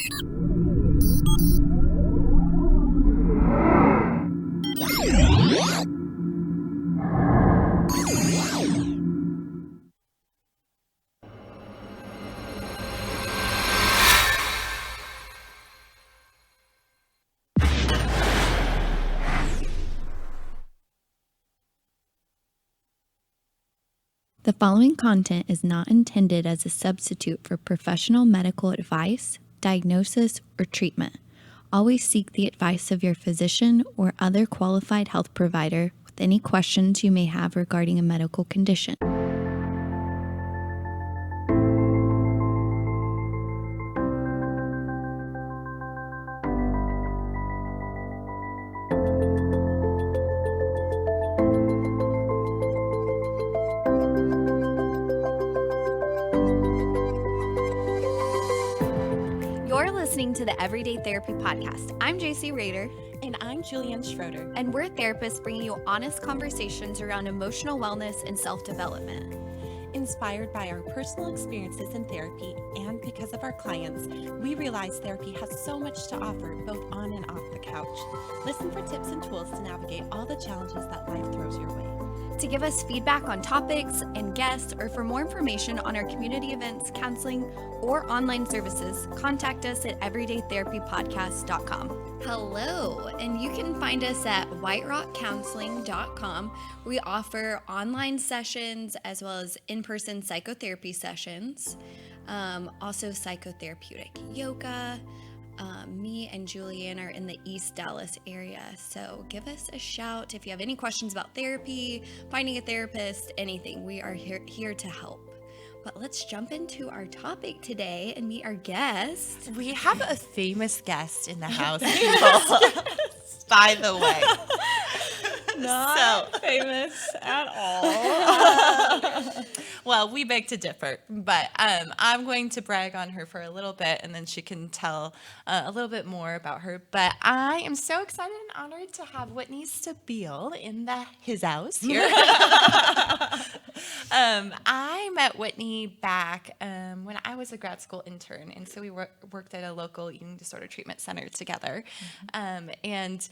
The following content is not intended as a substitute for professional medical advice, diagnosis, or treatment. Always seek the advice of your physician or other qualified health provider with any questions you may have regarding a medical condition. You're listening to the Everyday Therapy Podcast. I'm JC Rader. And I'm Julianne Schroeder. And we're therapists bringing you honest conversations around emotional wellness and self-development. Inspired by our personal experiences in therapy and because of our clients, we realize therapy has so much to offer both on and off the couch. Listen for tips and tools to navigate all the challenges that life throws your way. To give us feedback on topics and guests, or for more information on our community events, counseling, or online services, contact us at everydaytherapypodcast.com. Hello, and you can find us at whiterockcounseling.com. We offer online sessions as well as in-person psychotherapy sessions, also psychotherapeutic yoga. Me and Julianne are in the East Dallas area, so give us a shout if you have any questions about therapy, finding a therapist, anything. We are here to help. But let's jump into our topic today and meet our guest. We have a famous guest in the house, people, by the way. Not famous at all. Well, we beg to differ, but I'm going to brag on her for a little bit, and then she can tell a little bit more about her. But I am so excited and honored to have Whitney Stabile in his house here. I met Whitney back when I was a grad school intern, and so we worked at a local eating disorder treatment center together. And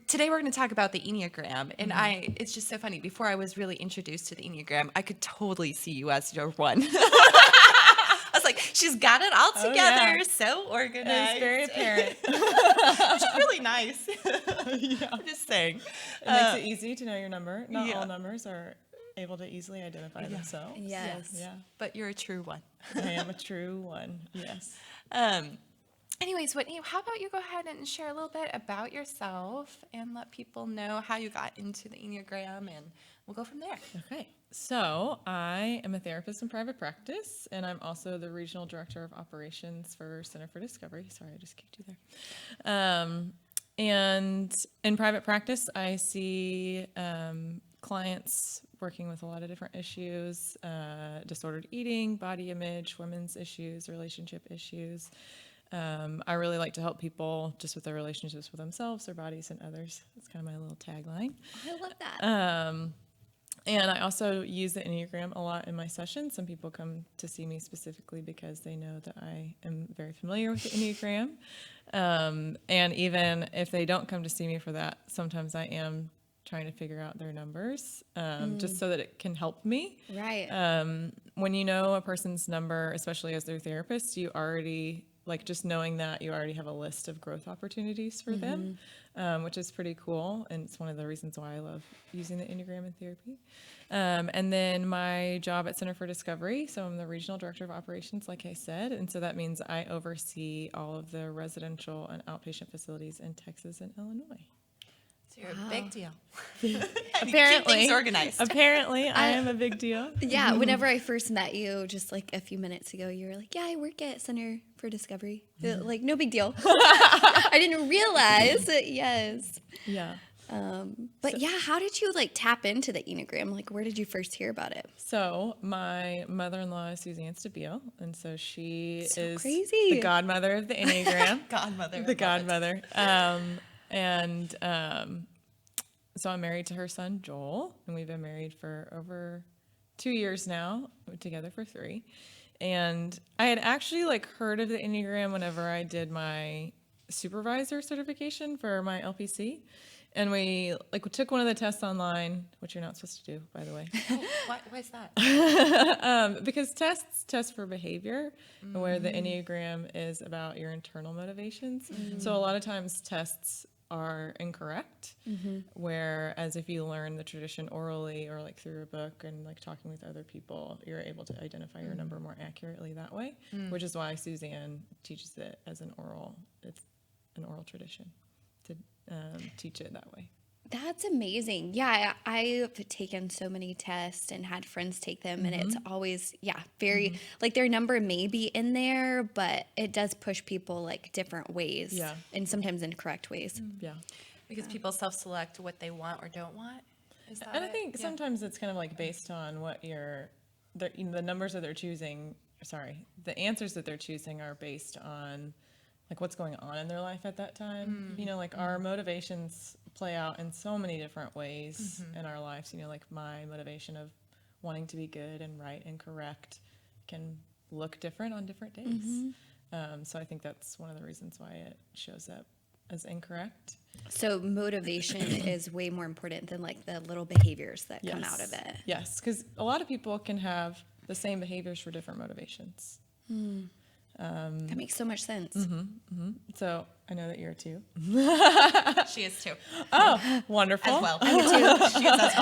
today we're going to talk about the Enneagram, and it's just so funny. Before I was really introduced to the Enneagram, I could totally see you as your one. I was like, she's got it all together, so organized. It's very apparent. Which is really nice. I'm just saying. It makes it easy to know your number. Not Yeah. all numbers are able to easily identify themselves. Yes. Yeah. But you're a true one. I am a true one. Yes. Anyways, Whitney, how about you go ahead and share a little bit about yourself and let people know how you got into the Enneagram, and we'll go from there. Okay. So I am a therapist in private practice, and I'm also the regional director of operations for Center for Discovery. Sorry, I just kicked you there. And in private practice, I see clients working with a lot of different issues, disordered eating, body image, women's issues, relationship issues. I really like to help people just with their relationships with themselves, their bodies, and others. That's kind of my little tagline. I love that. And I also use the Enneagram a lot in my sessions. Some people come to see me specifically because they know that I am very familiar with the Enneagram. And even if they don't come to see me for that, sometimes I am trying to figure out their numbers, just so that it can help me. Right. When you know a person's number, especially as their therapist, you already, like, just knowing that, you already have a list of growth opportunities for them, which is pretty cool. And it's one of the reasons why I love using the Enneagram in therapy. And then my job at Center for Discovery. So I'm the regional director of operations, like I said. And so that means I oversee all of the residential and outpatient facilities in Texas and Illinois. So you're a big deal. Apparently. Keep things organized. Apparently, I am a big deal. Yeah, whenever I first met you, just like a few minutes ago, you were like, yeah, I work at Center for Discovery. Like, no big deal. I didn't realize that, yes. Yeah. But yeah, how did you like tap into the Enneagram? Like, where did you first hear about it? So my mother-in-law is Suzanne Stabile, and so she is crazy. the godmother of the Enneagram. Godmother. The godmother. So I'm married to her son, Joel, and we've been married for over 2 years now. We're together for 3. And I had actually like heard of the Enneagram whenever I did my supervisor certification for my LPC. And we took one of the tests online, which you're not supposed to do, by the way. Why is that? Because tests test for behavior, where the Enneagram is about your internal motivations. So a lot of times tests are incorrect, whereas if you learn the tradition orally or like through a book and like talking with other people, you're able to identify your number more accurately that way, which is why Suzanne teaches it as an oral tradition to teach it that way. That's amazing. Yeah, I've taken so many tests and had friends take them, and it's always, very, like their number may be in there, but it does push people like different ways. Yeah. And sometimes incorrect ways. Yeah. Because people self-select what they want or don't want. Is that And I it? think sometimes it's kind of like based on what the numbers that they're choosing, the answers that they're choosing are based on like what's going on in their life at that time. You know, like our motivations play out in so many different ways in our lives. You know, like my motivation of wanting to be good and right and correct can look different on different days. So I think that's one of the reasons why it shows up as incorrect. So motivation is way more important than like the little behaviors that come out of it. Yes, because a lot of people can have the same behaviors for different motivations. That makes so much sense. So I know that you're too. She is too. Oh, wonderful. As well. I too. She is as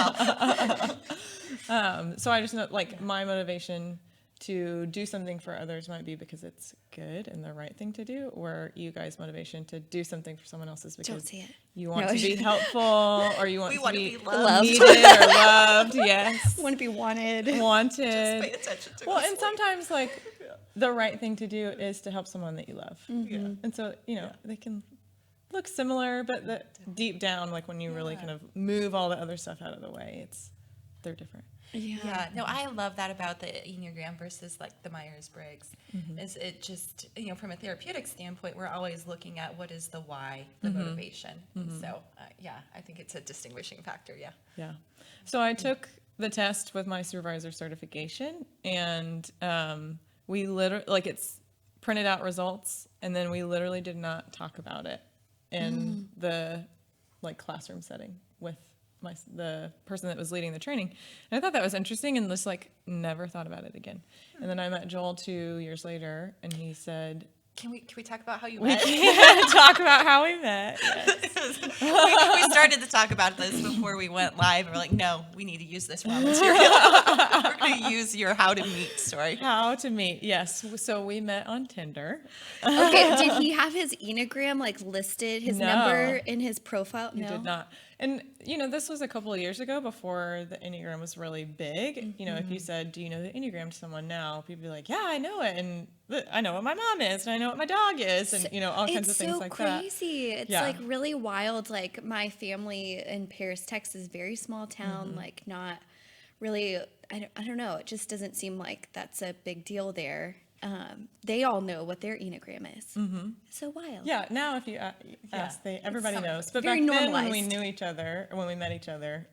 well. So I just know, like, my motivation to do something for others might be because it's good and the right thing to do, or you guys' motivation to do something for someone else is because you want to be helpful, or you want to be loved. needed or loved. Yes. Want to be wanted. Just pay attention to Well, and sometimes, like, the right thing to do is to help someone that you love. And so, you know, they can look similar, but deep down, like when you really kind of move all the other stuff out of the way, they're different. Yeah, no, I love that about the Enneagram versus like the Myers-Briggs. Is it just, you know, from a therapeutic standpoint, we're always looking at what is the why, the motivation. And so, I think it's a distinguishing factor. Yeah. So I took the test with my supervisor certification, and we literally, like, it's printed out results, and then we literally did not talk about it in the like classroom setting with the person that was leading the training. And I thought that was interesting, and just like never thought about it again. And then I met Joel 2 years later, and he said, Can we talk about how you met? we can talk about how we met. Yes. we started to talk about this before we went live, and we're like, no, we need to use this raw material. We're going to use your how to meet story. How to meet, yes. So we met on Tinder. Okay, did he have his Enneagram like listed, his number in his profile? He did not. And, you know, this was a couple of years ago before the Enneagram was really big. You know, if you said, do you know the Enneagram to someone now, people would be like, yeah, I know it. And I know what my mom is, and I know what my dog is, and, you know, all kinds of things like that. It's so crazy. It's like really wild. Like my family in Paris, Texas, very small town, like not really, I don't know. It just doesn't seem like that's a big deal there. They all know what their Enneagram is. It's so wild. Yeah, now if you everybody knows. But very back then when we normalized. knew each other, or when we met each other,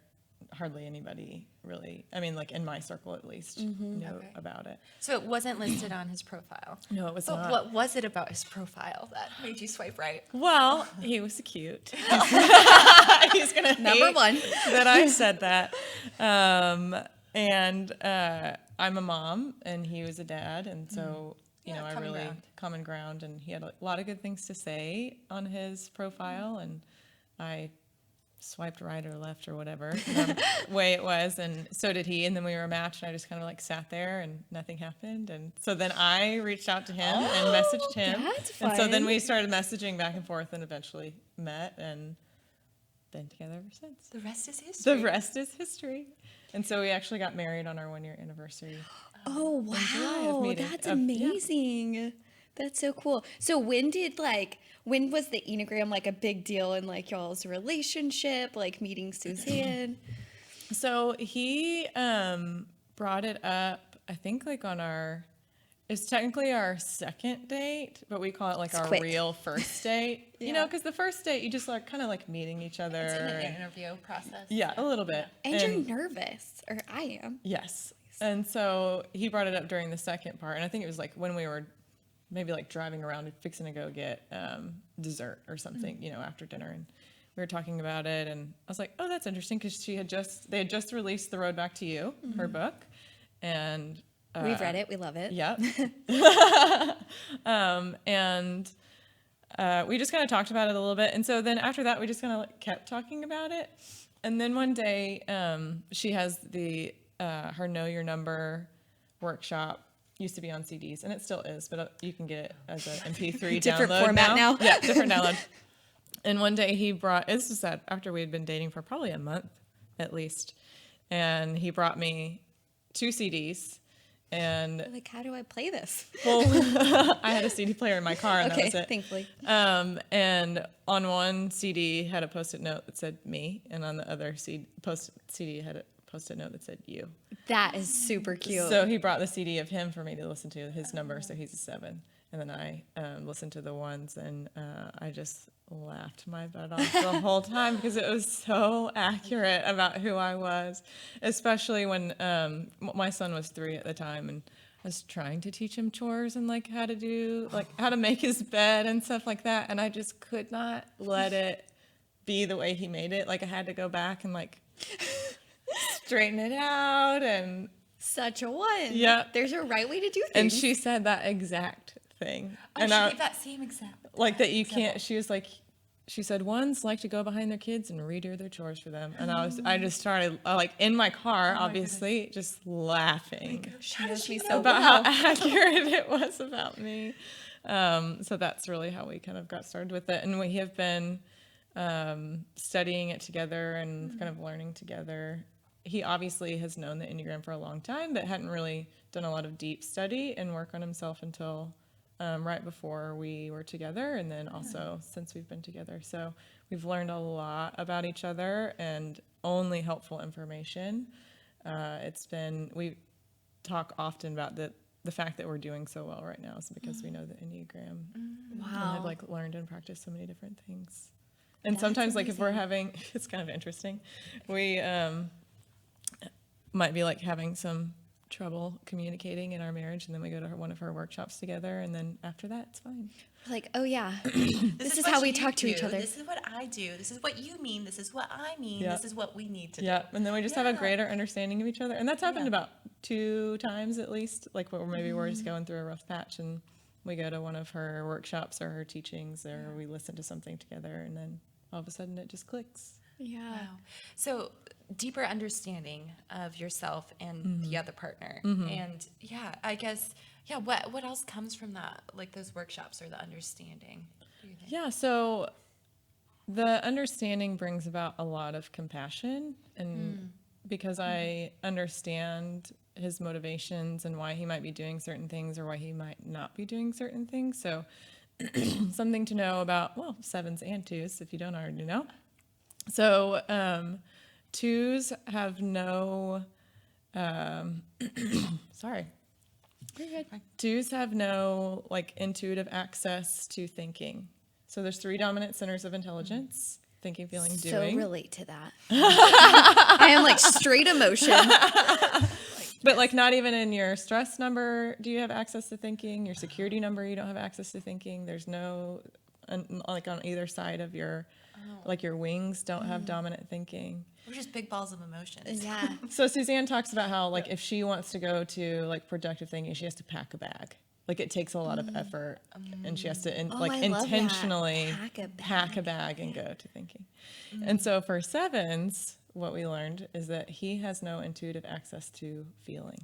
hardly anybody really, I mean, like in my circle at least, knew about it. So it wasn't listed on his profile. No, it was But not. what was it about his profile that made you swipe right? Well, he was cute. He's gonna Number hate one. that I said that. And I'm a mom, and he was a dad, and so you know, I common really ground. common ground, and he had a lot of good things to say on his profile, and I swiped right or left or whatever way it was, and so did he, and then we were matched, and I just kind of like sat there and nothing happened, and so then I reached out to him and messaged him, that's and so then fun. we started messaging back and forth and eventually met and been together ever since. The rest is history. The rest is history. And so we actually got married on our 1-year anniversary. Oh, July of wow. meeting. That's Yeah. amazing. That's so cool. So when was the Enneagram like a big deal in like y'all's relationship, like meeting Suzanne? So he brought it up, I think like on it's technically our second date, but we call it like our quick. real first date. You know, because the first date, you just like kind of like meeting each other. It's in an and- interview process. yeah, a little bit. And you're nervous, or I am. Yes. And so he brought it up during the second part. And I think it was like when we were maybe like driving around and fixing to go get dessert or something, you know, after dinner. And we were talking about it. And I was like, oh, that's interesting. Because they had just released The Road Back to You, her book. And we've read it. We love it. Yep. And we just kind of talked about it a little bit. And so then after that, we just kind of like kept talking about it. And then one day she has the her Know Your Number workship. Used to be on CDs, and it still is, but you can get it as an MP3 Different download format now. Yeah, different download. And one day he brought, this was after we had been dating for probably a month at least, and he brought me 2 CDs. And like, how do I play this? well, I had a CD player in my car, and okay, that was it. thankfully. And on one CD had a post-it note that said me, and on the other CD had a post-it note that said you. That is super cute. So he brought the CD of him for me to listen to, his number, so he's a 7. And then I listened to the ones, and I just laughed my butt off the whole time because it was so accurate about who I was, especially when my son was 3 at the time, and I was trying to teach him chores and like how to make his bed and stuff like that, and I just could not let it be the way he made it. Like I had to go back and like straighten it out. And such a one. Yeah. There's a right way to do things. And she said that exact thing. Oh, and she gave that same example. Like that you can't, she was like, she said, ones like to go behind their kids and redo their chores for them. And I just started like in my car, obviously, just laughing She knows me so about well. how accurate it was about me. So that's really how we kind of got started with it. And we have been studying it together and kind of learning together. He obviously has known the Enneagram for a long time, but hadn't really done a lot of deep study and work on himself until right before we were together, and then also since we've been together. So we've learned a lot about each other and only helpful information. We talk often about the fact that we're doing so well right now is because we know the Enneagram and have like learned and practiced so many different things. And sometimes like if we're having, it's kind of interesting, we might be like having some trouble communicating in our marriage, and then we go to one of her workshops together, and then after that it's fine. Like, oh yeah, this is what how we you talk to do. each other. This is what I do. This is what you mean. This is what I mean. Yeah. This is what we need to do. Yeah, and then we just have a greater understanding of each other, and that's happened about 2 times at least, like where maybe we're just going through a rough patch and we go to one of her workshops or her teachings, or we listen to something together, and then all of a sudden it just clicks. Yeah. Wow. So deeper understanding of yourself and the other partner. And I guess, what else comes from that, like those workshops or the understanding? Do you think? Yeah, so the understanding brings about a lot of compassion, and because I understand his motivations and why he might be doing certain things or why he might not be doing certain things. So something to know about, well, 7s and 2s, if you don't already know. So 2s have no, sorry. You're good. 2s have no like intuitive access to thinking. So there's 3 dominant centers of intelligence: thinking, feeling, doing. So relate to that. I am like straight emotion. But like not even in your stress number do you have access to thinking. Your security number, you don't have access to thinking. There's no, like on either side of your, like your wings don't have dominant thinking. We're just big balls of emotions. Yeah. So Suzanne talks about how like if she wants to go to like productive thinking, she has to pack a bag. Like it takes a lot of effort, and she has to I love that. intentionally Pack a bag and go to thinking. And so for 7s, what we learned is that he has no intuitive access to feeling.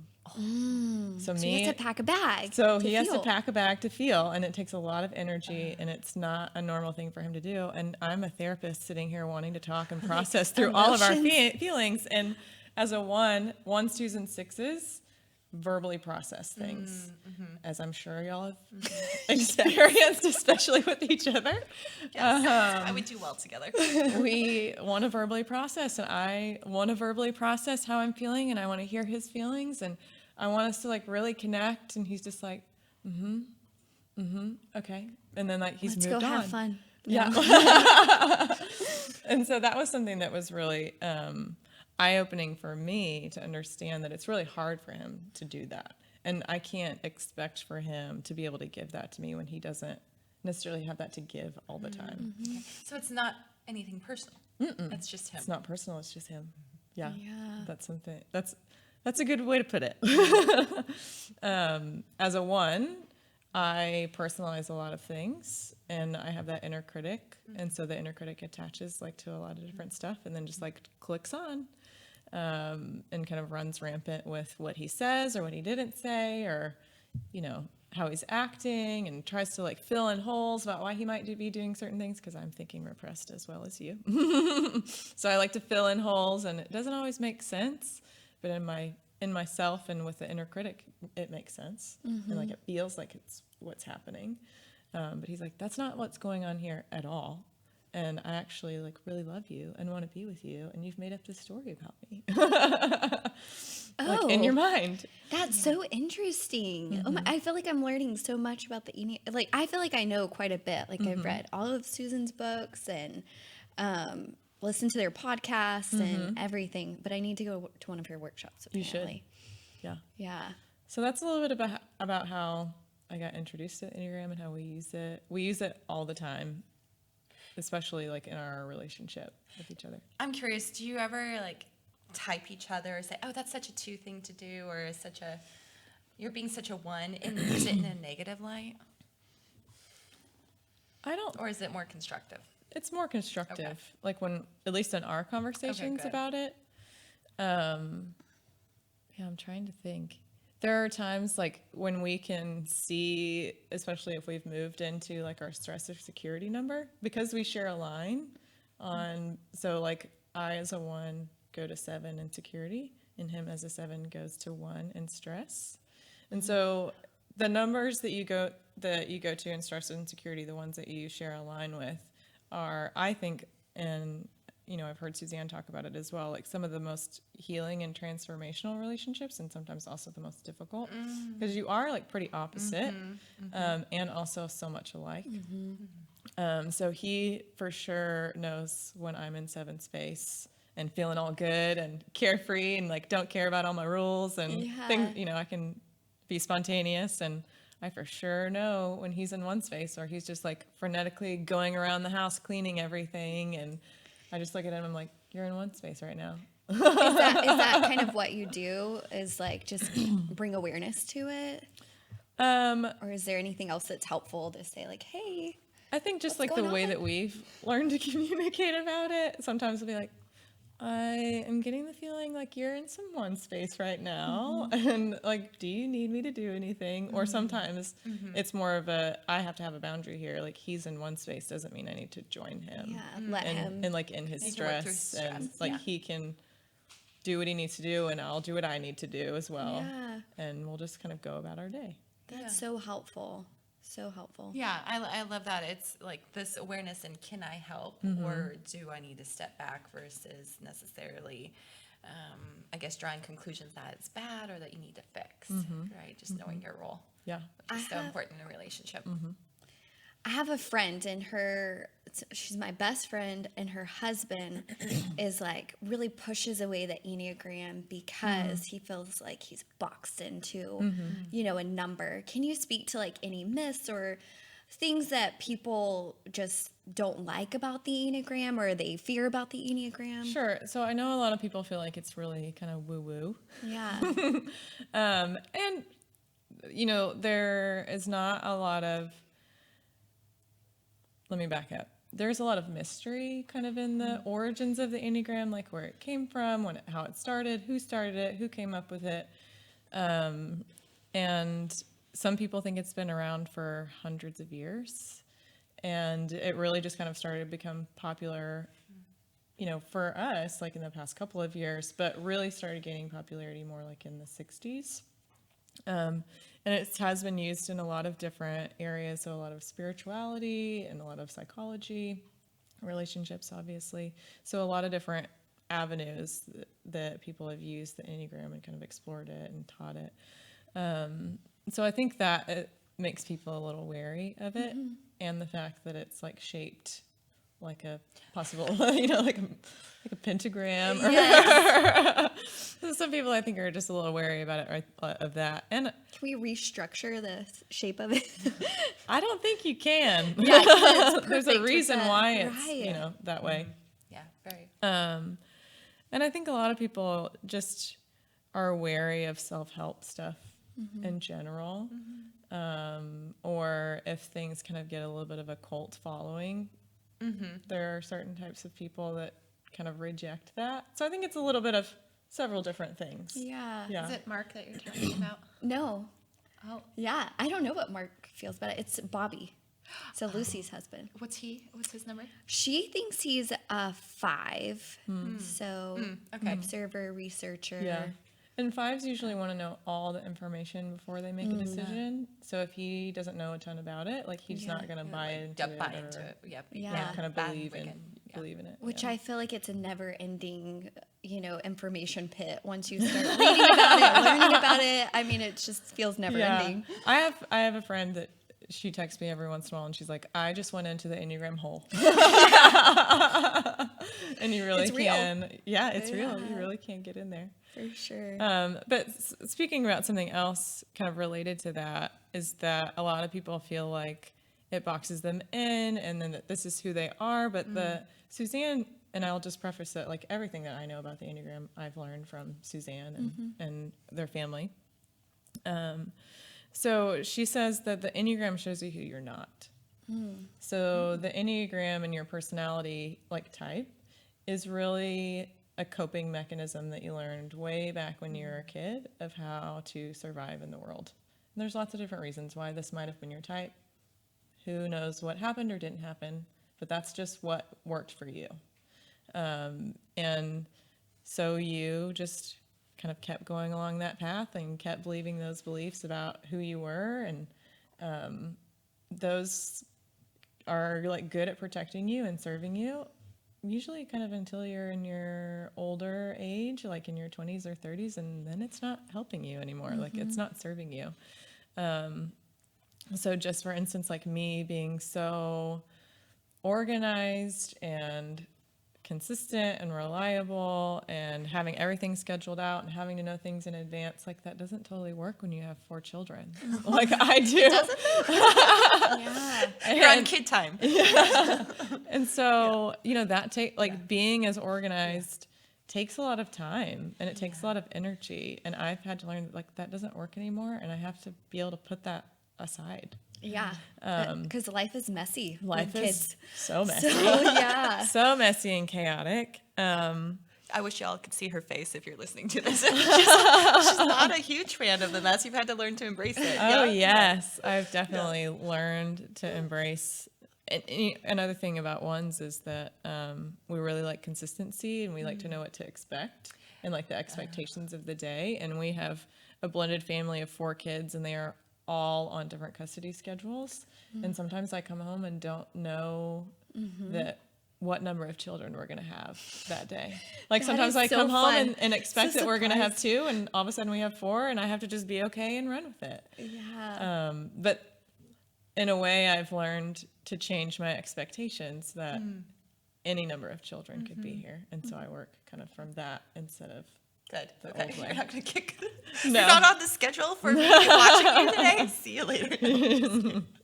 So he has to pack a bag. So to he has to feel. pack a bag to feel, and it takes a lot of energy, and it's not a normal thing for him to do. And I'm a therapist sitting here wanting to talk and process through all of our feelings. And as a 1, 1s, 2s, and 6s verbally process things, as I'm sure y'all have experienced, especially with each other. Yes. We do well together. We want to verbally process, and I want to verbally process how I'm feeling, and I want to hear his feelings, and I want us to like really connect. And he's just like, okay, and then like he's Let's moved go on. have fun. Yeah. And so that was something that was really eye-opening for me to understand that it's really hard for him to do that. And I can't expect for him to be able to give that to me when he doesn't necessarily have that to give all the time. Okay. So it's not anything personal. It's just him. It's not personal, it's just him. Yeah. Yeah. That's something, that's a good way to put it. As a 1, I personalize a lot of things, and I have that inner critic. And so the inner critic attaches like to a lot of different stuff and then just like clicks on, and kind of runs rampant with what he says or what he didn't say, or, you know, how he's acting, and tries to like fill in holes about why he might be doing certain things, because I'm thinking repressed as well as you. So I like to fill in holes, and it doesn't always make sense, but in myself and with the inner critic, it makes sense. And like it feels like it's what's happening. But he's like, that's not what's going on here at all. And I actually like really love you and want to be with you, and you've made up this story about me. Like in your mind. That's so interesting. I feel like I'm learning so much about the Enneagram. Like, I feel like I know quite a bit. Like, I've read all of Susan's books and listened to their podcasts and everything. But I need to go to one of your workshops, apparently. You should. Yeah. Yeah. So that's a little bit about how I got introduced to Enneagram and how we use it. We use it all the time, especially like in our relationship with each other. I'm curious, do you ever like type each other or say, oh, that's such a 2 thing to do, or is you're being such a 1, and use it in a negative light? I don't. Or is it more constructive? It's more constructive. Okay. Like when, at least in our conversations good. about it. Yeah, I'm trying to think. There are times like when we can see, especially if we've moved into like our stress or security number, because we share a line on, so like I as a 1 go to 7 in security, and him as a 7 goes to 1 in stress. And so the numbers that you go to in stress and security, the ones that you share a line with, are, I think, and you know, I've heard Suzanne talk about it as well, like some of the most healing and transformational relationships, and sometimes also the most difficult, because you are like pretty opposite, and also so much alike. So he for sure knows when I'm in 7 space and feeling all good and carefree and like don't care about all my rules and things, you know, I can be spontaneous, and I for sure know when he's in 1 space, or he's just like frenetically going around the house cleaning everything, and I just look at him, I'm like, you're in 1 space right now. Is that kind of what you do? Is like just bring awareness to it? Or is there anything else that's helpful to say like, hey? I think just like the way that we've learned to communicate about it, sometimes we'll be like, I am getting the feeling like you're in some 1 space right now, and like, do you need me to do anything? Or sometimes it's more of a, I have to have a boundary here. Like, he's in 1 space doesn't mean I need to join him. Yeah, let him. And like in his stress, and like he can do what he needs to do, and I'll do what I need to do as well. Yeah. And we'll just kind of go about our day. That's so helpful. So helpful. Yeah, I love that. It's like this awareness and can I help, or do I need to step back, versus necessarily, I guess, drawing conclusions that it's bad or that you need to fix, right? Just knowing your role. Yeah. Which is so important in a relationship. I have a friend, and she's my best friend, and her husband is like really pushes away the Enneagram because he feels like he's boxed into, you know, a number. Can you speak to like any myths or things that people just don't like about the Enneagram, or they fear about the Enneagram? Sure. So I know a lot of people feel like it's really kind of woo-woo. Yeah. And, you know, there is not a lot of, let me back up. There's a lot of mystery kind of in the origins of the Enneagram, like where it came from, how it started, who came up with it. And some people think it's been around for hundreds of years. And it really just kind of started to become popular, you know, for us, like in the past couple of years, but really started gaining popularity more like in the 60s. And it has been used in a lot of different areas, so a lot of spirituality and a lot of psychology, relationships, obviously. So a lot of different avenues that people have used the Enneagram and kind of explored it and taught it. So I think that it makes people a little wary of it, and the fact that it's like shaped like a possible, like a pentagram. Or some people I think are just a little wary about it, of that. And Can we restructure the shape of it? I don't think you can. Yeah, 'cause it's There's a perfect with reason the- why it's, right. that way. Yeah, very. And I think a lot of people just are wary of self-help stuff in general. Or if things kind of get a little bit of a cult following, there are certain types of people that kind of reject that. So I think it's a little bit of several different things. Yeah. Yeah. Is it Mark that you're talking about? No. Oh, Yeah. I don't know what Mark feels about it. It's Bobby. So Lucy's husband. what's his number? She thinks he's a 5. So okay. observer, researcher. Yeah. And 5s usually want to know all the information before they make a decision. So if he doesn't know a ton about it, like he's not going to buy into it. Buy or, into it. Yep. Yeah. kind of believe in it. Which yeah. I feel like it's a never-ending, information pit. Once you start reading about it, learning about it, I mean, it just feels never-ending. I have a friend that she texts me every once in a while, and she's like, "I just went into the Enneagram hole," and you really can. Yeah, it's real. You really can get in there. For sure. But speaking about something else, kind of related to that, is that a lot of people feel like it boxes them in, and then that this is who they are. But the Suzanne, and I'll just preface that, like, everything that I know about the Enneagram, I've learned from Suzanne and their family. So she says that the Enneagram shows you who you're not. So the Enneagram and your personality, like, type is really a coping mechanism that you learned way back when you were a kid of how to survive in the world. And there's lots of different reasons why this might have been your type. Who knows what happened or didn't happen, but that's just what worked for you. And so you just kind of kept going along that path and kept believing those beliefs about who you were. And those are, like, good at protecting you and serving you, usually kind of until you're in your older age, like in your 20s or 30s, and then it's not helping you anymore. Like, it's not serving you. So just for instance, like me being so organized and consistent and reliable and having everything scheduled out and having to know things in advance, like, that doesn't totally work when you have 4 children like I do. Yeah. You're on kid time. And so, that being as organized takes a lot of time, and it takes a lot of energy. And I've had to learn, like, that doesn't work anymore, and I have to be able to put that aside. Yeah. Because life is messy. Life with is kids. so messy. So, yeah. So messy and chaotic. I wish y'all could see her face if you're listening to this. She's not a huge fan of the mess. You've had to learn to embrace it. Oh, yes. I've definitely learned to embrace. Another thing about ones is that we really like consistency, and we like to know what to expect and, like, the expectations of the day. And we have a blended family of 4 kids, and they are all on different custody schedules. And sometimes I come home and don't know that what number of children we're going to have that day. Like, That sometimes is I so come home fun. and expect It's a that we're going to have surprise. 2, and all of a sudden we have 4, and I have to just be okay and run with it. Yeah. But in a way, I've learned to change my expectations that any number of children could be here. And so I work kind of from that instead of Good. the Okay. old way. You're not going to kick. No. You're not on the schedule for me watching you today. See you later.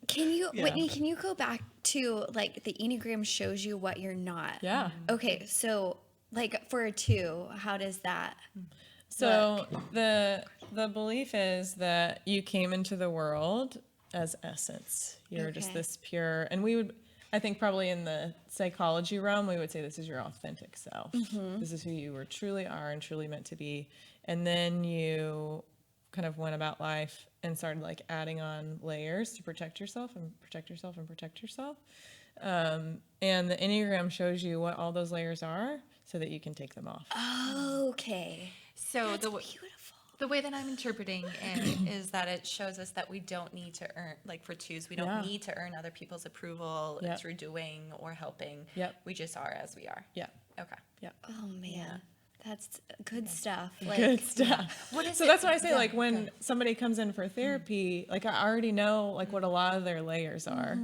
Can you, Whitney, can you go back to, like, the Enneagram shows you what you're not? Yeah. Okay. So, like, for a 2, how does that So the belief is that you came into the world as essence. You're just Okay. this pure, and I think probably in the psychology realm, we would say this is your authentic self. This is who you were truly are and truly meant to be. And then you kind of went about life and started, like, adding on layers to protect yourself and protect yourself and protect yourself. And the Enneagram shows you what all those layers are so that you can take them off. Okay. So Beautiful. the way that I'm interpreting it is that it shows us that we don't need to earn, like, for 2s, we don't need to earn other people's approval through doing or helping. Yep. We just are as we are. Yeah. Okay. Yeah. Oh, man. That's good stuff. Good stuff. What is So it? that's why I say, Yeah, like, when somebody comes in for therapy, like, I already know, like, what a lot of their layers are.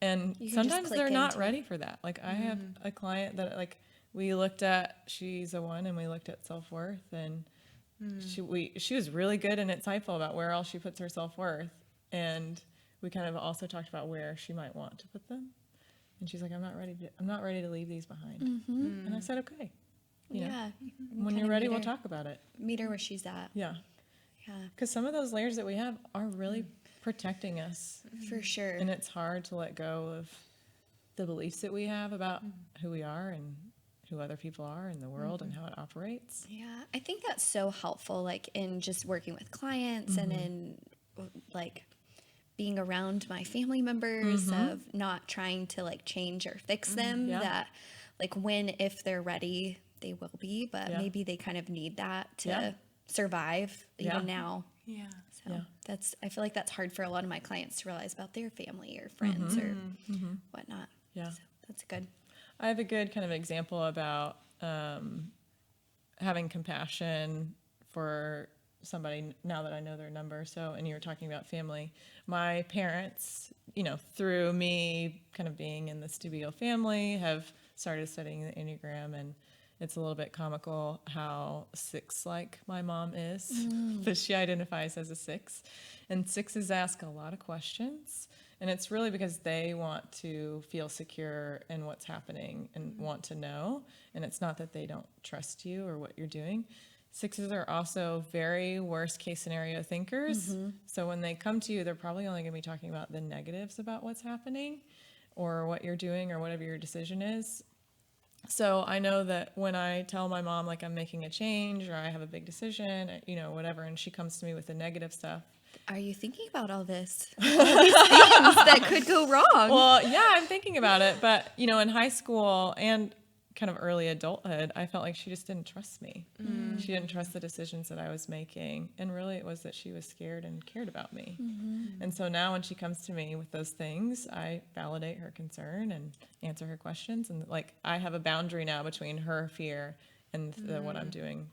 And You can just sometimes click they're not into it. ready for that. Like, I have a client that, like, we looked at, she's a 1, and we looked at self-worth, and she was really good and insightful about where else she puts her self-worth. And we kind of also talked about where she might want to put them. And she's like, I'm not ready to leave these behind. And I said, okay. You know, Yeah. when you're ready, we'll talk about it. Meet her where she's at. Yeah. Yeah, Because some of those layers that we have are really protecting us. for sure. And it's hard to let go of the beliefs that we have about who we are and who other people are in the world and how it operates. Yeah, I think that's so helpful, like in just working with clients and in like being around my family members of not trying to like change or fix them. Yeah. That like if they're ready, they will be, but Yeah. maybe they kind of need that to Yeah. survive even Yeah. now. Yeah. So I feel like that's hard for a lot of my clients to realize about their family or friends or whatnot. Yeah. So that's good. I have a good kind of example about having compassion for somebody now that I know their number. So, and you were talking about family. My parents, you know, through me kind of being in the Stabile family, have started studying the Enneagram, and it's a little bit comical how 6-like my mom is, but she identifies as a 6. And 6s ask a lot of questions. And it's really because they want to feel secure in what's happening and want to know. And it's not that they don't trust you or what you're doing. 6s are also very worst case scenario thinkers. So when they come to you, they're probably only going to be talking about the negatives about what's happening or what you're doing or whatever your decision is. So I know that when I tell my mom, like, I'm making a change or I have a big decision, you know, whatever, and she comes to me with the negative stuff. Are you thinking about all this? All these things that could go wrong. Well, yeah, I'm thinking about it. But, you know, in high school and kind of early adulthood, I felt like she just didn't trust me. She didn't trust the decisions that I was making. And really it was that she was scared and cared about me. And so now when she comes to me with those things, I validate her concern and answer her questions. And like, I have a boundary now between her fear and what I'm doing,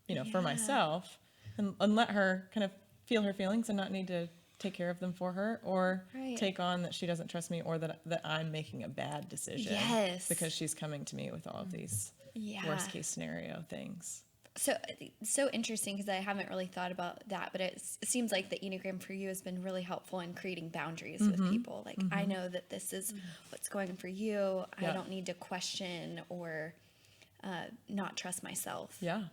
you know, for myself, and let her kind of feel her feelings and not need to take care of them for her or take on that she doesn't trust me or that I'm making a bad decision because she's coming to me with all of these worst case scenario things. So interesting because I haven't really thought about that, but it seems like the Enneagram for you has been really helpful in creating boundaries with people. Like, I know that this is what's going on for you. I don't need to question or not trust myself. Yeah.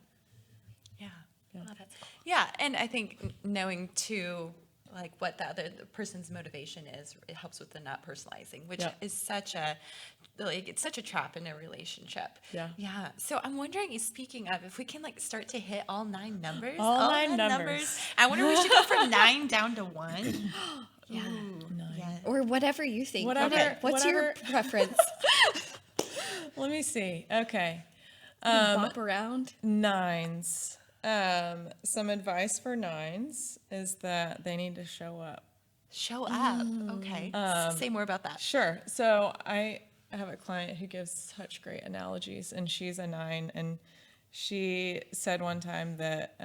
Oh, that's cool. Yeah, and I think knowing too, like what the person's motivation is, it helps with the not personalizing, which is such a it's such a trap in a relationship. Yeah. So I'm wondering, speaking of, if we can like start to hit all 9 numbers. All 9 numbers. I wonder if we should go from 9 down to 1. Yeah. Ooh, 9. Yeah. Or whatever you think. What's your whatever. preference? Let me see. Okay. Bop around. 9s. Some advice for 9s is that they need to show up. Show up. Okay. Say more about that. Sure. So I have a client who gives such great analogies, and she's a 9, and she said one time that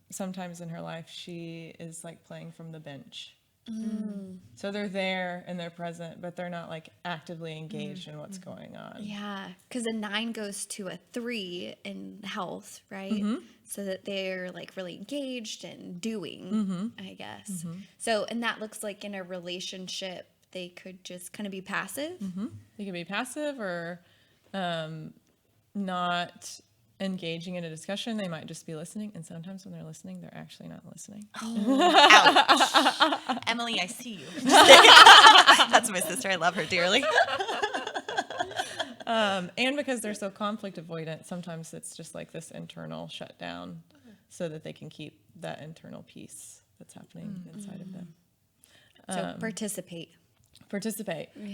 sometimes in her life she is like playing from the bench. So they're there and they're present, but they're not like actively engaged in what's going on. Yeah, because a 9 goes to a 3 in health, right? So that they're like really engaged and doing, I guess. So, and that looks like in a relationship, they could just kind of be passive. They could be passive or not engaging in a discussion. They might just be listening, and sometimes when they're listening, they're actually not listening. Ouch. Emily, I see you. That's my sister. I love her dearly. And because they're so conflict avoidant, sometimes it's just like this internal shutdown so that they can keep that internal peace that's happening inside of them. So participate.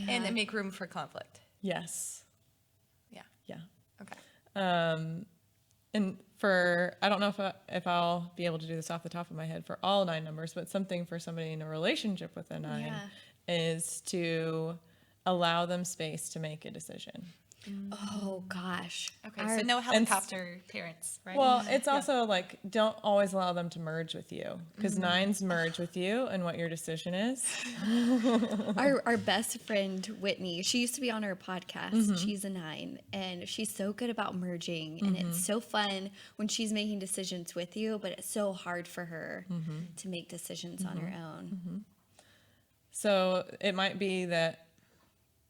And make room for conflict. Yes. Yeah. Okay. And for, I don't know if I'll be able to do this off the top of my head for all 9 numbers, but something for somebody in a relationship with a 9 is to allow them space to make a decision. Oh gosh. Okay, so no helicopter parents, right? Well, it's also like, don't always allow them to merge with you, because nines merge with you and what your decision is. Our best friend Whitney, she used to be on our podcast. She's a 9, and she's so good about merging, and it's so fun when she's making decisions with you, but it's so hard for her to make decisions on her own. So it might be that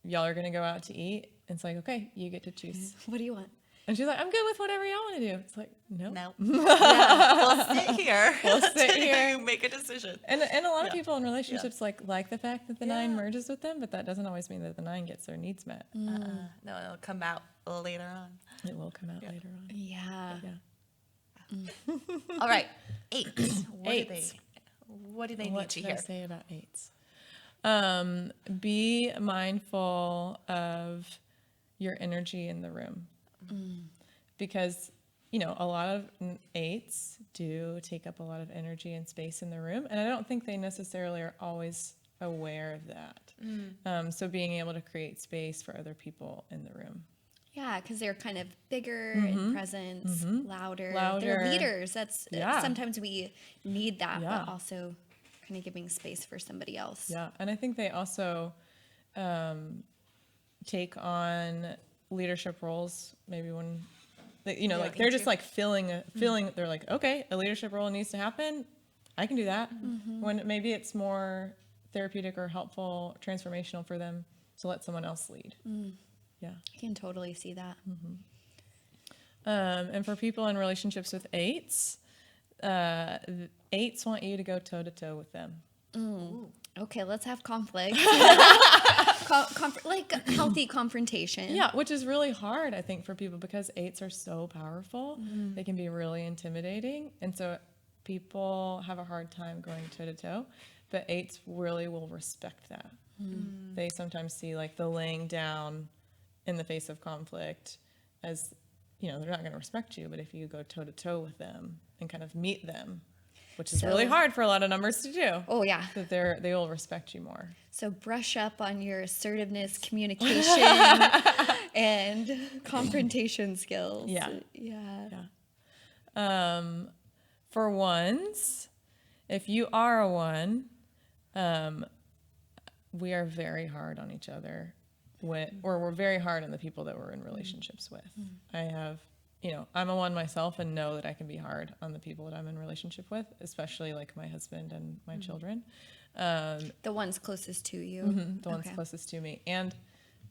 y'all are going to go out to eat. It's like, okay, you get to choose. What do you want? And she's like, I'm good with whatever y'all want to do. It's like, no. No. We'll sit here. We'll sit here. You make a decision. And a lot of people in relationships like the fact that the 9 merges with them, but that doesn't always mean that the 9 gets their needs met. No, it'll come out later on. It will come out later on. Yeah. All right, 8. Eights. What do they need What to should I hear? say about 8s? Be mindful of your energy in the room. Because, a lot of 8s do take up a lot of energy and space in the room. And I don't think they necessarily are always aware of that. So being able to create space for other people in the room. Yeah, because they're kind of bigger in presence, louder. Louder. They're leaders. That's Yeah. sometimes we need that, Yeah. but also kind of giving space for somebody else. Yeah. And I think they also take on leadership roles maybe when like they're just like feeling they're like, okay, a leadership role needs to happen, I can do that. When maybe it's more therapeutic or helpful, transformational for them to let someone else lead. Yeah. I can totally see that. And for people in relationships with 8s, 8s want you to go toe to toe with them. Okay, let's have conflict. Like healthy confrontation. Yeah, which is really hard, I think, for people because 8s are so powerful. They can be really intimidating. And so people have a hard time going toe to toe, but 8s really will respect that. They sometimes see like the laying down in the face of conflict as, they're not going to respect you, but if you go toe to toe with them and kind of meet them, which is really hard for a lot of numbers to do. Oh, yeah. That they will respect you more. So brush up on your assertiveness, communication, and confrontation skills. Yeah. Yeah. For 1s, if you are a 1, we are very hard on each other, or we're very hard on the people that we're in relationships with. I have, I'm a 1 myself and know that I can be hard on the people that I'm in relationship with, especially like my husband and my children. The ones closest to you. The ones closest to me. And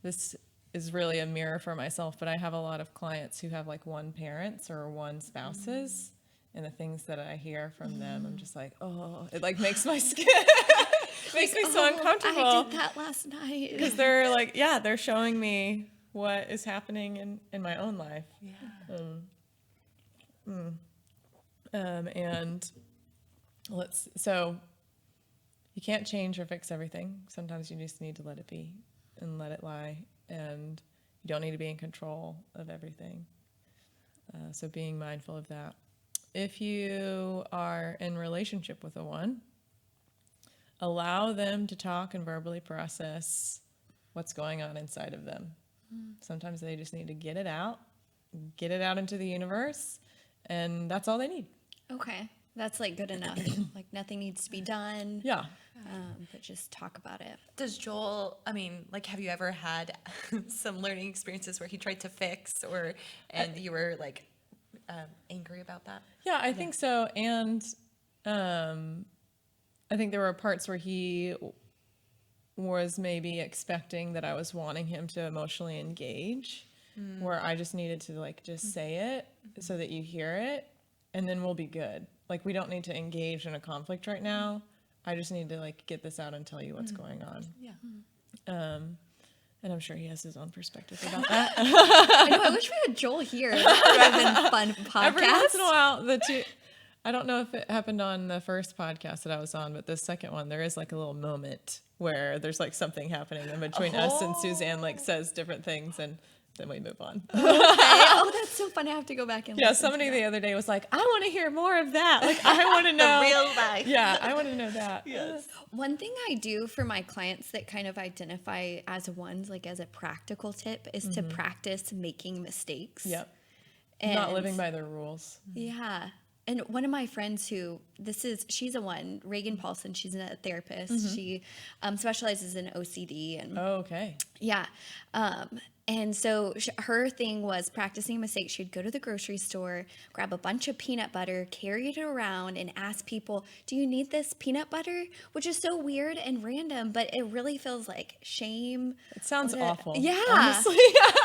this is really a mirror for myself, but I have a lot of clients who have like 1 parents or 1 spouses, and the things that I hear from them, I'm just like, oh, it like makes my skin, makes me so uncomfortable. I did that last night. Because they're like, they're showing me what is happening in my own life. And so you can't change or fix everything. Sometimes you just need to let it be and let it lie, and you don't need to be in control of everything. So being mindful of that. If you are in relationship with a 1, allow them to talk and verbally process what's going on inside of them. Sometimes they just need to get it out into the universe, and that's all they need. Okay. That's like good enough. Like nothing needs to be done. Yeah. But just talk about it. Does Joel, have you ever had some learning experiences where he tried to fix and you were like angry about that? Yeah, I think so. And I think there were parts where he was maybe expecting that I was wanting him to emotionally engage, where I just needed to like just say it so that you hear it, and then we'll be good. Like, we don't need to engage in a conflict right now. I just need to like get this out and tell you what's going on. Yeah. And I'm sure he has his own perspective about that. I know. I wish we had Joel here. That would have been fun podcast. Every once in a while, I don't know if it happened on the first podcast that I was on, but the second one, there is like a little moment where there's like something happening in between us, and Suzanne like says different things, and then we move on. Oh, that's so fun. I have to go back and Yeah, listen somebody to the other day was like, I want to hear more of that. Like, I want to know. Real life. Yeah, I want to know that. Yes. One thing I do for my clients that kind of identify as ones, like as a practical tip, is to practice making mistakes. Yep. And Not living by their rules. Yeah. And one of my friends she's a one, Reagan Paulson, she's a therapist. She specializes in OCD and Oh, okay. yeah. And so her thing was practicing mistakes. She'd go to the grocery store, grab a bunch of peanut butter, carry it around, and ask people, do you need this peanut butter? Which is so weird and random, but it really feels like shame. It sounds awful. Yeah. Honestly.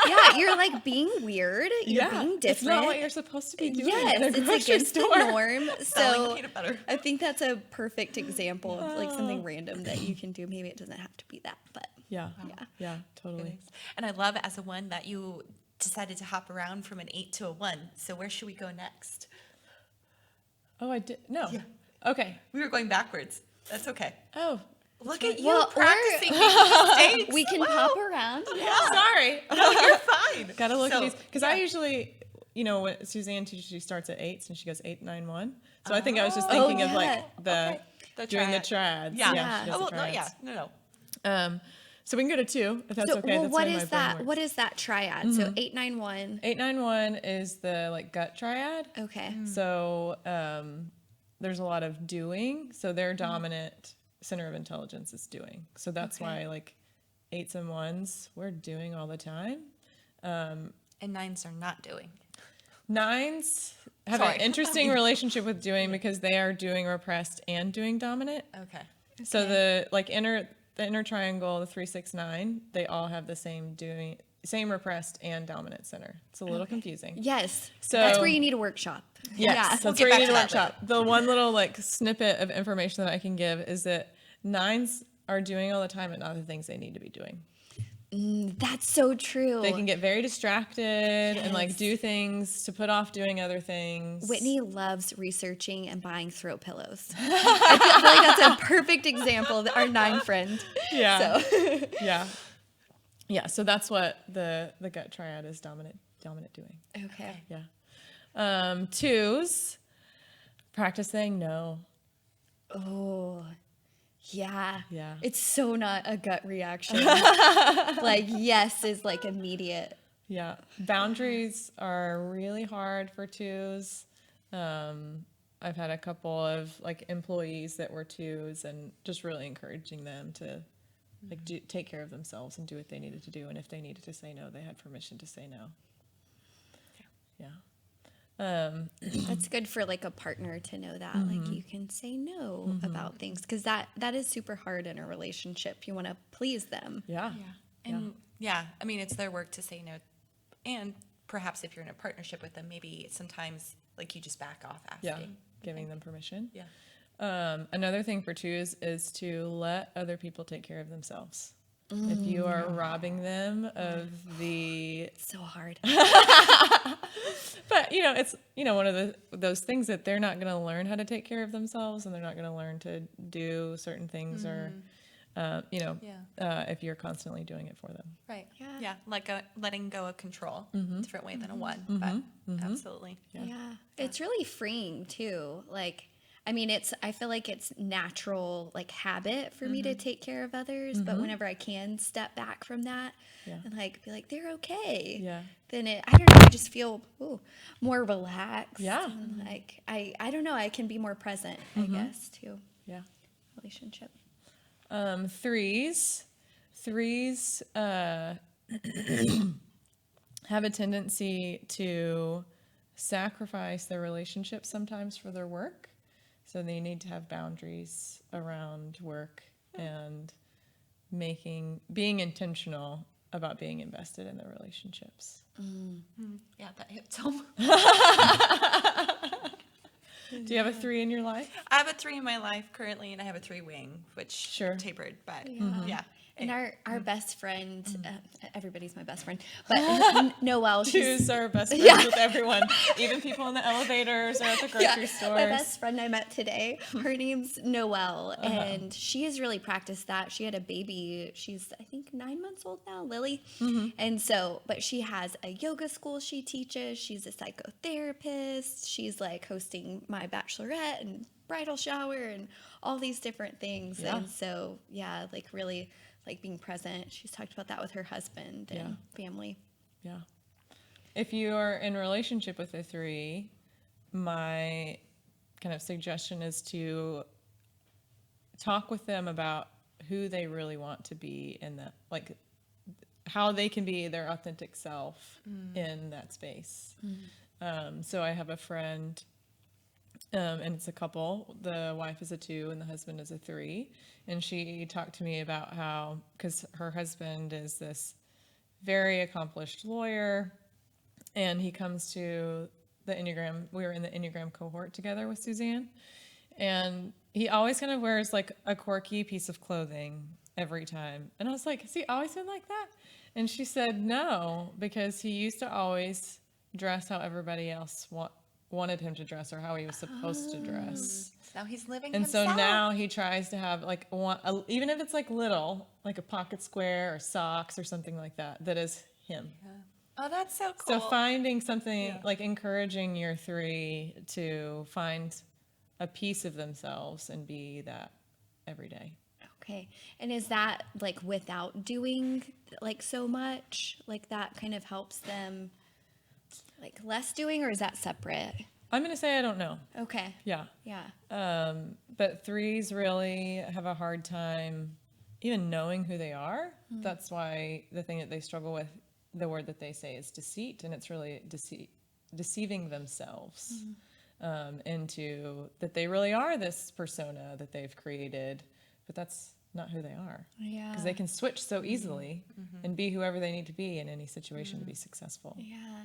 Yeah, you're like being weird. You're being different. It's not what you're supposed to be doing. Yes, in a it's grocery against store. the norm. Selling So peanut butter. I think that's a perfect example of like something random that you can do. Maybe it doesn't have to be that, but Yeah. Yeah. Yeah, totally. And I love as a one that you decided to hop around from an 8 to a 1. So where should we go next? Oh, I did. No. Okay. We were going backwards. That's okay. Oh, Look at you Well, or- practicing making mistakes. we can pop around. sorry. No, you're fine. Gotta look at So, these. Because I usually, when Suzanne teaches, she starts at 8s and she goes 8, 9, 1. So I think I was just thinking of like yeah. doing the triads. Yeah. she does Oh, the well, no, triads. no. So we can go to 2 if that's So, okay. well, That's what the way my is brain that? works. What is that triad? So 891. 8, 9, 1 is the like gut triad. Okay. So there's a lot of doing. So their dominant center of intelligence is doing. So that's why like 8s and 1s, we're doing all the time. And 9s are not doing. 9s have Sorry. an interesting relationship with doing because they are doing repressed and doing dominant. Okay. So the inner triangle, the 3, 6, 9, they all have the same repressed and dominant center. It's a little confusing. Yes. So- that's where you need a workshop. Yes, Yeah. that's get where back you need to to that workshop. The one little like snippet of information that I can give is that 9s are doing all the time and not the things they need to be doing. That's so true. They can get very distracted and like do things to put off doing other things. Whitney loves researching and buying throw pillows. I feel like that's a perfect example of our 9 friend. Yeah. So. Yeah. So that's what the gut triad is dominant doing. Okay. Yeah. 2s, practice saying no. Oh, yeah. Yeah. It's so not a gut reaction. Like, yes is like immediate. Yeah. Boundaries are really hard for 2s. I've had a couple of like employees that were 2s and just really encouraging them to like take care of themselves and do what they needed to do. And if they needed to say no, they had permission to say no. Yeah. That's good for like a partner to know that like you can say no about things because that is super hard in a relationship. You want to please them. Yeah. And I mean, it's their work to say no. And perhaps if you're in a partnership with them, maybe sometimes like you just back off asking. Yeah. Giving them permission. Yeah. Another thing for 2s is to let other people take care of themselves. If you are robbing them of the, So hard. but it's one of those things that they're not going to learn how to take care of themselves, and they're not going to learn to do certain things, or if you're constantly doing it for them. Right. Yeah. Yeah. Like letting go of control, different way than a 1, but absolutely. Yeah. It's really freeing too. Like, I mean, I feel like it's natural, like habit for me to take care of others. But whenever I can step back from that and like be like, they're okay. Yeah. Then I don't know, I just feel more relaxed. Yeah. And like, I don't know, I can be more present, I guess, to Yeah. relationship. 3s have a tendency to sacrifice their relationship sometimes for their work. So they need to have boundaries around work and being intentional about being invested in their relationships. Yeah, that hits home. Do you have a 3 in your life? I have a 3 in my life currently, and I have a 3 wing, which Sure. tapered, but Yeah. yeah. And our best friend, everybody's my best friend, but Noelle, She's our best friends with everyone, even people in the elevators or at the grocery stores. My best friend I met today, her name's Noelle, and she has really practiced that. She had a baby. She's, I think, 9 months old now, Lily. And so, but she has a yoga school she teaches. She's a psychotherapist. She's like hosting my bachelorette and bridal shower and all these different things. Yeah. And so, yeah, like really like being present. She's talked about that with her husband and family. Yeah. If you are in a relationship with a 3, my kind of suggestion is to talk with them about who they really want to be in that, like how they can be their authentic self in that space. So I have a friend, and it's a couple. The wife is a 2 and the husband is a 3. And she talked to me about how, because her husband is this very accomplished lawyer, and he comes to the Enneagram. We were in the Enneagram cohort together with Suzanne. And he always kind of wears like a quirky piece of clothing every time. And I was like, has he always been like that? And she said, no, because he used to always dress how everybody else wanted him to dress or how he was supposed to dress. Now he's living And himself. so now he tries to have like even if it's like little, like a pocket square or socks or something like that, that is him. Yeah. Oh, that's so cool. So finding something, like encouraging your 3 to find a piece of themselves and be that every day. Okay. And is that like without doing like so much, like that kind of helps them like less doing, or is that separate? I'm going to say I don't know. Okay. Yeah. Yeah. But 3s really have a hard time even knowing who they are. That's why the thing that they struggle with, the word that they say is deceit, and it's really deceiving themselves into that they really are this persona that they've created, but that's not who they are. Yeah. Because they can switch so easily and be whoever they need to be in any situation to be successful. Yeah.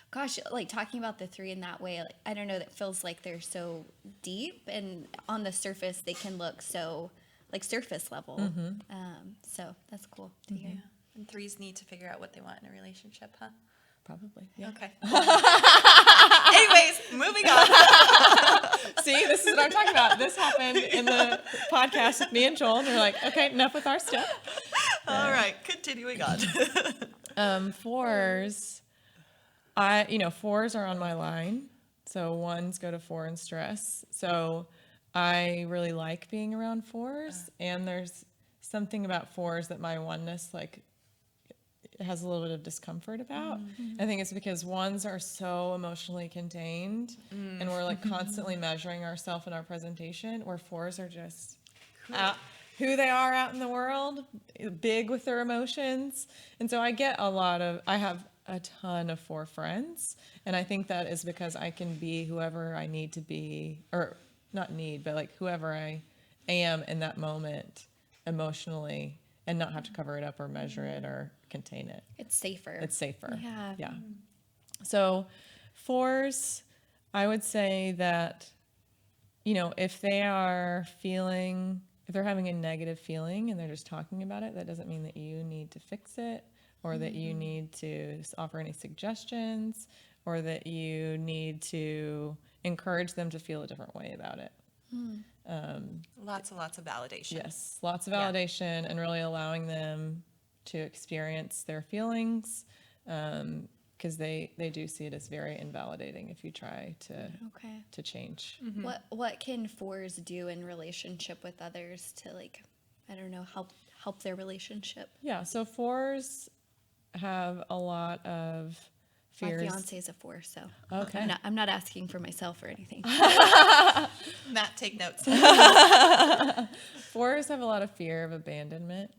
Gosh, like talking about the 3 in that way, like, I don't know, that feels like they're so deep, and on the surface they can look so like surface level. So that's cool to hear. And 3s need to figure out what they want in a relationship, huh? Probably. Yeah. Okay. Anyways, moving on. See, this is what I'm talking about. This happened in the podcast with me and Joel, and we're like, okay, enough with our stuff. All right, continuing on. 4s, 4s are on my line. So 1s go to 4 in stress. So I really like being around 4s, and there's something about 4s that my oneness like has a little bit of discomfort about. I think it's because 1s are so emotionally contained, and we're like constantly measuring ourselves in our presentation, where 4s are just out, who they are out in the world, big with their emotions. And so I have a ton of 4 friends, and I think that is because I can be whoever I need to be, or not need, but like whoever I am in that moment emotionally, and not have to cover it up or measure it or contain it. It's safer. It's safer. Yeah. So 4s, I would say that, if they're having a negative feeling and they're just talking about it, that doesn't mean that you need to fix it, or that you need to offer any suggestions, or that you need to encourage them to feel a different way about it. Lots and lots of validation. Yes, lots of validation, and really allowing them to experience their feelings, because they do see it as very invalidating if you try to change. What can 4s do in relationship with others to like, I don't know, help their relationship? Yeah, so 4s have a lot of fears. My fiance is a 4, so Okay. I'm not asking for myself or anything. Matt, take notes. 4s have a lot of fear of abandonment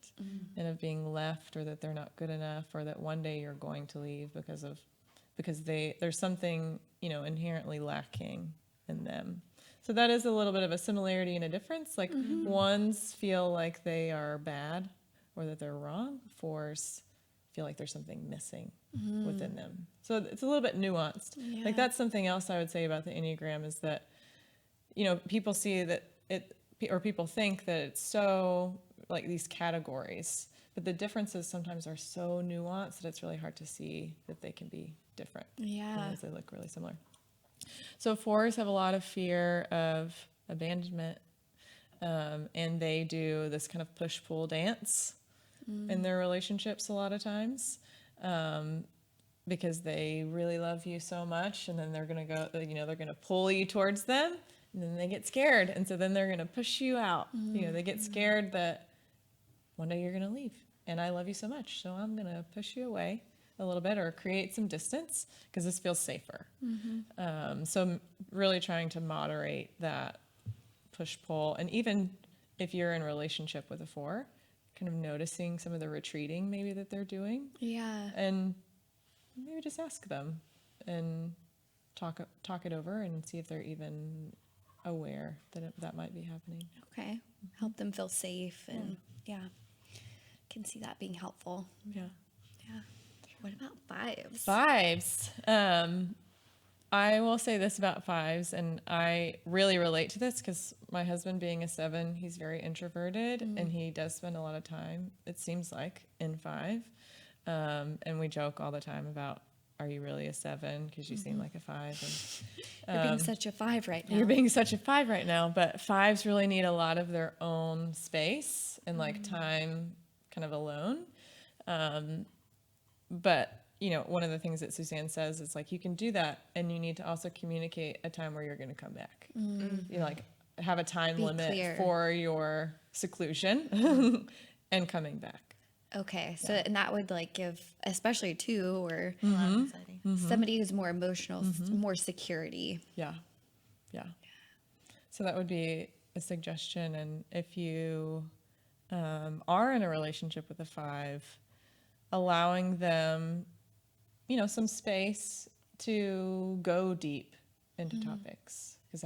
and of being left, or that they're not good enough, or that one day you're going to leave because there's something inherently lacking in them. So that is a little bit of a similarity and a difference. Like 1s feel like they are bad or that they're wrong. 4s feel like there's something missing within them. So it's a little bit nuanced. Yeah. Like that's something else I would say about the Enneagram, is that, people see that or people think that it's so like these categories, but the differences sometimes are so nuanced that it's really hard to see that they can be different. Yeah. As they look really similar. So 4s have a lot of fear of abandonment, and they do this kind of push-pull dance in their relationships a lot of times, because they really love you so much, and then they're going to go, they're going to pull you towards them, and then they get scared, and so then they're going to push you out. They get scared that one day you're going to leave, and I love you so much, so I'm going to push you away a little bit or create some distance because this feels safer. So really trying to moderate that push-pull, and even if you're in a relationship with a 4, kind of noticing some of the retreating maybe that they're doing, Yeah. and maybe just ask them and talk it over and see if they're even aware that that might be happening. Okay. Help them feel safe, and can see that being helpful. Yeah. Yeah. What about 5s? 5s. I will say this about 5s, and I really relate to this because my husband, being a 7, he's very introverted, and he does spend a lot of time, it seems like, in 5. And we joke all the time about, are you really a 7? Because you seem like a 5. And, You're being such a 5 right now. You're being such a 5 right now, but 5s really need a lot of their own space and like time kind of alone. But one of the things that Suzanne says is like, you can do that, and you need to also communicate a time where you're going to come back. Like have a time limit clear. for your seclusion and coming back. Okay. So, and that would like give, especially too, or A lot of anxiety. somebody who's more emotional, more security. Yeah. So that would be a suggestion. And if you are in a relationship with a 5, allowing them, some space to go deep into topics, because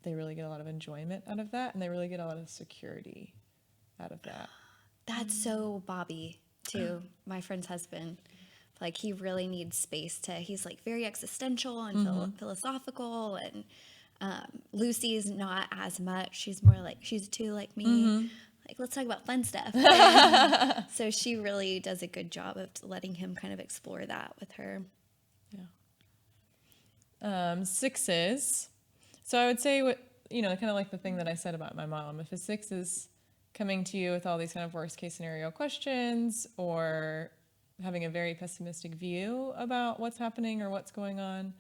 they really get a lot of enjoyment out of that, and they really get a lot of security out of that. That's so Bobby too, my friend's husband. Like he really needs space he's like very existential and philosophical, and Lucy's not as much. She's more like, she's too like me. Like, let's talk about fun stuff. And so she really does a good job of letting him kind of explore that with her. Yeah. 6s. So I would say kind of like the thing that I said about my mom. If a 6 is coming to you with all these kind of worst case scenario questions, or having a very pessimistic view about what's happening or what's going on,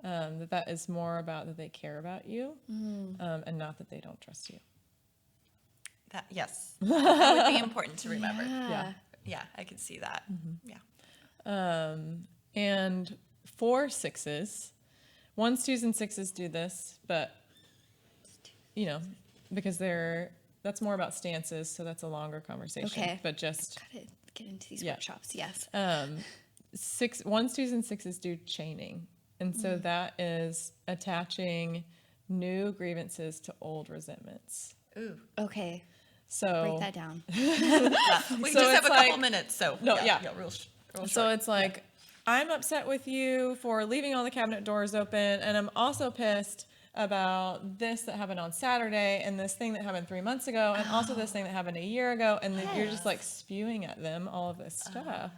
that is more about that they care about you, and not that they don't trust you. Yes, that would be important to remember. Yeah. I can see that. And for 6s, 1s, 2s, and 6s do this, but because that's more about stances, so that's a longer conversation. Okay. But just Gotta get into these workshops. Yes. 1s, 2s, and 6s do chaining, and so that is attaching new grievances to old resentments. Ooh. Okay. So Break that down. We just have a couple minutes, so real short. So it's like, I'm upset with you for leaving all the cabinet doors open, and I'm also pissed about this that happened on Saturday, and this thing that happened 3 months ago, and also this thing that happened a year ago, and then you're just like spewing at them all of this stuff.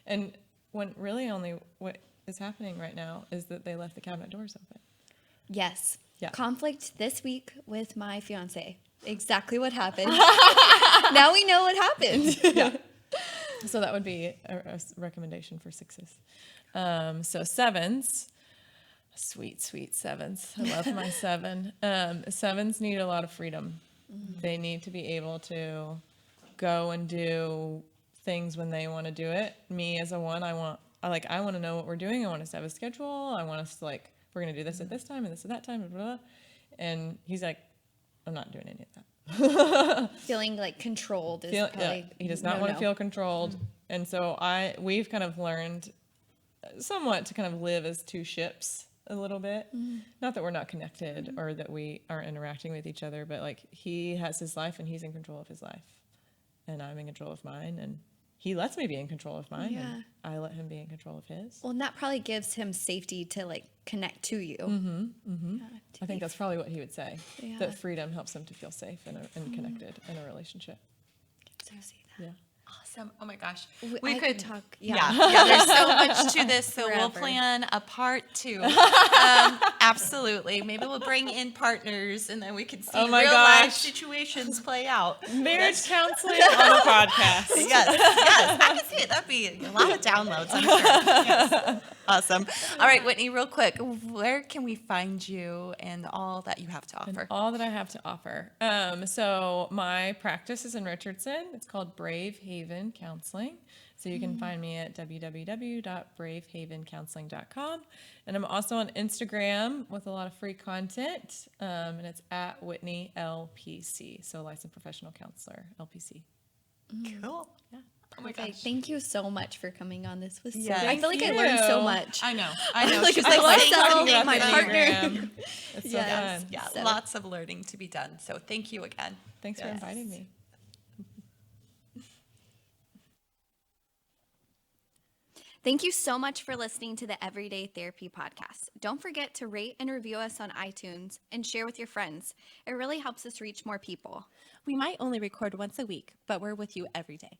And when really only what is happening right now is that they left the cabinet doors open. Yes. Yeah. Conflict this week with my fiance. Exactly what happened. Now we know what happened. Yeah. So that would be a recommendation for 6s. So 7s, sweet 7s. I love my 7. 7s need a lot of freedom. They need to be able to go and do things when they want to do it. Me as a 1, I want to know what we're doing. I want us to have a schedule. I want us to we're going to do this at this time and this at that time, blah, blah, blah. And he's like, I'm not doing any of that. Feeling like controlled is probably he does not want to feel controlled. And so we've kind of learned somewhat to kind of live as 2 ships a little bit. Not that we're not connected or that we aren't interacting with each other, but he has his life and he's in control of his life, and I'm in control of mine, and he lets me be in control of mine, and I let him be in control of his. Well, and that probably gives him safety to connect to you. I think that's probably what he would say. Yeah. That freedom helps him to feel safe and connected in a relationship. Yeah. Awesome. Oh my gosh. I could talk. Yeah. There's so much to this. So we'll plan a part 2. Absolutely. Maybe we'll bring in partners and then we can see real life situations play out. Marriage counseling on a podcast. Yes. I can see it. That'd be a lot of downloads, I'm sure. Yes. Awesome. All right, Whitney, real quick, where can we find you and all that you have to offer? And all that I have to offer. So my practice is in Richardson. It's called Brave Haven Counseling. So you can find me at www.bravehavencounseling.com. And I'm also on Instagram with a lot of free content. And it's at Whitney LPC. So licensed professional counselor, LPC. Cool. Yeah. Oh my Okay, gosh. thank you so much for coming on. This was so Yes. I feel like I Thank learned so you. much. I know. Like, She's I love saying selling something my about partner. Enneagram. It's so Yes. fun. Yeah, So- lots of learning to be done. So thank you again. Thanks for inviting me. Thank you so much for listening to the Everyday Therapy Podcast. Don't forget to rate and review us on iTunes and share with your friends. It really helps us reach more people. We might only record once a week, but we're with you every day.